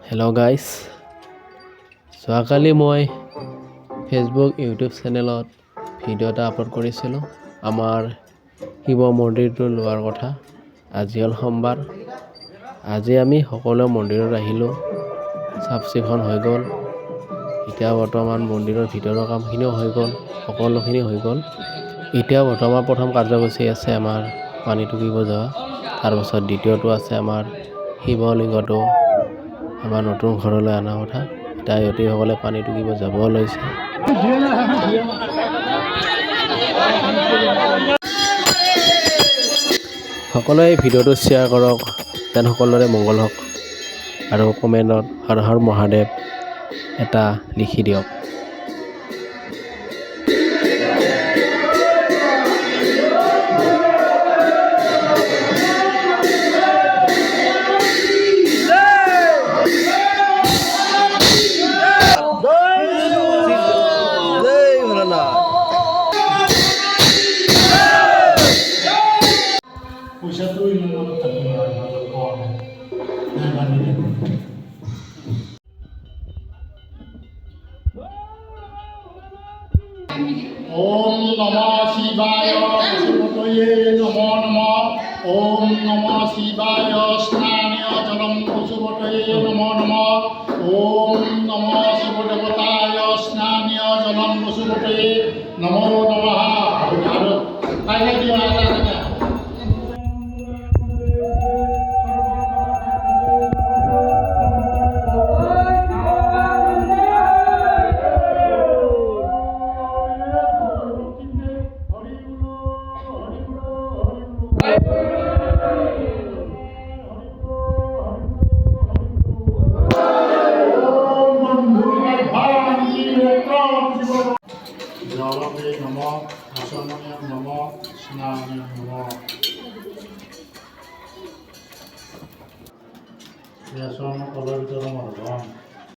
Hello' guys, যোৱাকালি মই Facebook YouTube চেনেলত ভিডিঅ' এটা আপলোড কৰিছিলোঁ আমাৰ শিৱ মন্দিৰটো লোৱাৰ কথা। আজি হ'ল সোমবাৰ। আজি আমি সকলো মন্দিৰত আহিলোঁ, চাফ চিকুণ হৈ গ'ল। এতিয়া বৰ্তমান মন্দিৰৰ ভিতৰৰ কামখিনিও হৈ গ'ল, সকলোখিনি হৈ গ'ল। এতিয়া বৰ্তমান প্ৰথম কাৰ্যসূচী আছে আমাৰ পানী টুকিব যোৱা। তাৰপাছত দ্বিতীয়টো আছে আমাৰ শিৱলিংগটো আমাৰ নতুন ঘৰলৈ অনা কথা। এতিয়া ইহঁতিসকলে পানী টুকিব যাব লৈছে। সকলোৱে এই ভিডিঅ'টো শ্বেয়াৰ কৰক, যেন সকলোৰে মংগল হওক, আৰু কমেণ্টত হৰ হৰ মহাদেৱ এটা লিখি দিয়ক। পইচাটো ইমান থাকিব ওম নমঃ শিৱায় পশুপতয়ে নমো নমঃ। ওম নমঃ শিৱায় স্নানীয় জলম পশুপতয়ে নমো নমঃ। ওম নমঃ শিৱদেৱতায় স্নানীয় জলম পশুপতয়ে নমো নমঃ। আৰু খাই দিয়া জলতে নমঃ, আচমনীয় নমঃ, স্নানীয় নমঃ। কলৰ ভিতৰত